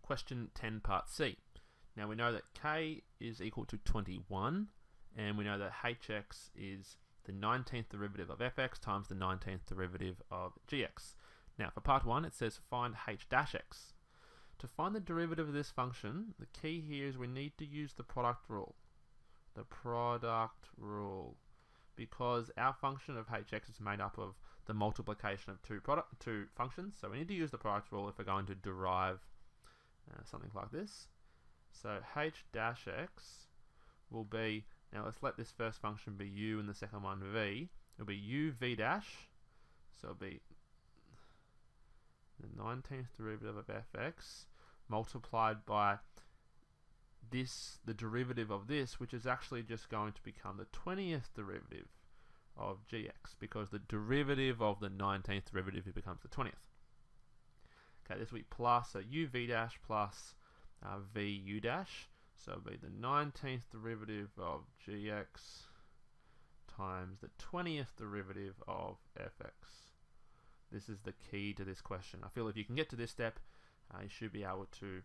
Question 10 part C. Now we know that k is equal to 21, and we know that hx is the 19th derivative of fx times the 19th derivative of gx. Now for part 1 it says find h dash x. To find the derivative of this function, the key here is we need to use the product rule. The product rule. Because our function of hx is made up of the multiplication of two functions, so we need to use the product rule if we're going to derive something like this. So h dash x will be, now let's let this first function be u and the second one v. It'll be u v dash, so it'll be the 19th derivative of fx multiplied by this, the derivative of this, which is actually just going to become the 20th derivative of gx, because the derivative of the 19th derivative becomes the 20th. Okay, this will be plus, so u v dash plus v u dash, so it'll be the 19th derivative of gx times the 20th derivative of fx. This is the key to this question. I feel if you can get to this step, you should be able to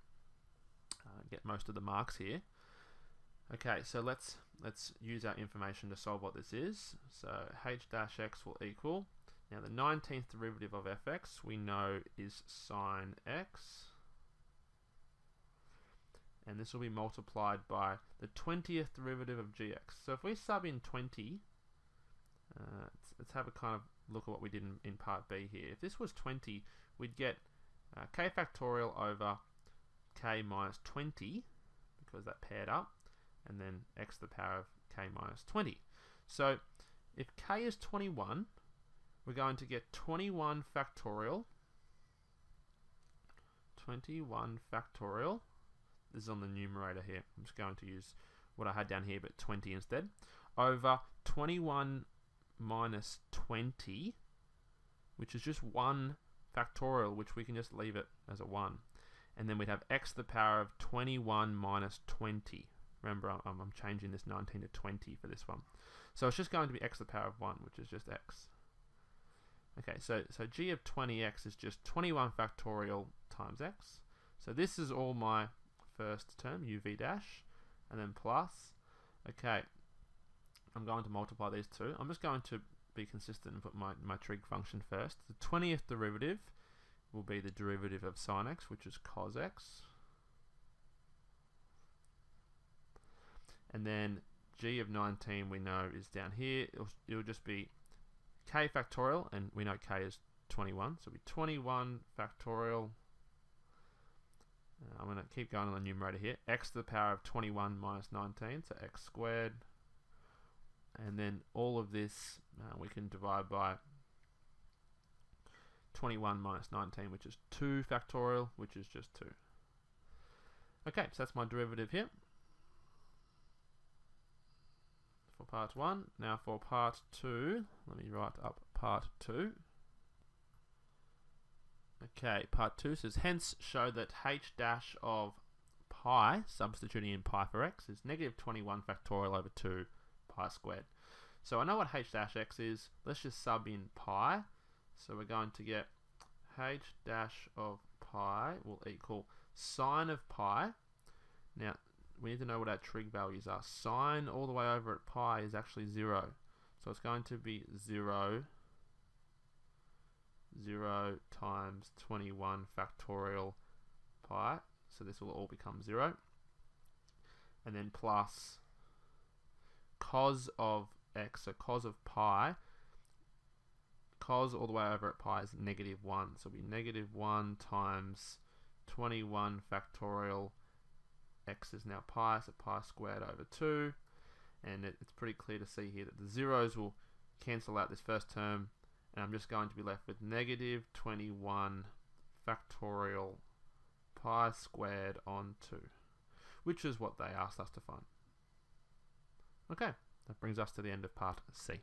get most of the marks here. Okay, so let's use our information to solve what this is. So h dash x will equal, now the 19th derivative of fx we know is sine x, and this will be multiplied by the 20th derivative of gx. So if we sub in 20, let's have a kind of look at what we did in part B here. If this was 20, we'd get k factorial over k minus 20, because that paired up, and then x to the power of k minus 20. So if k is 21, we're going to get 21 factorial. 21 factorial. This is on the numerator here. I'm just going to use what I had down here, but 20 instead. Over 21 minus 20, which is just 1 factorial, which we can just leave it as a 1. And then we'd have x to the power of 21 minus 20. Remember, I'm changing this 19 to 20 for this one. So it's just going to be x to the power of 1, which is just x. Okay, so g of 20x is just 21 factorial times x. So this is all my first term, uv dash, and then plus. Okay, I'm going to multiply these two. I'm just going to be consistent and put my trig function first. The 20th derivative will be the derivative of sine x, which is cos x. And then g of 19 we know is down here. It'll just be k factorial, and we know k is 21, so it'll be 21 factorial. I'm going to keep going on the numerator here. X to the power of 21 minus 19, so x squared. And then all of this we can divide by 21 minus 19, which is 2 factorial, which is just 2. Okay, so that's my derivative here for part 1. Now for part 2, let me write up part 2. Okay, part 2 says, hence show that h dash of pi, substituting in pi for x, is negative 21 factorial over 2 pi squared. So I know what h dash x is. Let's just sub in pi. So we're going to get h dash of pi will equal sine of pi. Now we need to know what our trig values are. Sine all the way over at pi is actually 0. So it's going to be 0 times 21 factorial pi. So this will all become 0. And then plus cos of x, so cos of pi. Cos all the way over at pi is negative 1. So it'll be negative 1 times 21 factorial. X is now pi, so pi squared over 2. And it's pretty clear to see here that the zeros will cancel out this first term, and I'm just going to be left with negative 21 factorial pi squared on 2, which is what they asked us to find. Okay, that brings us to the end of part C.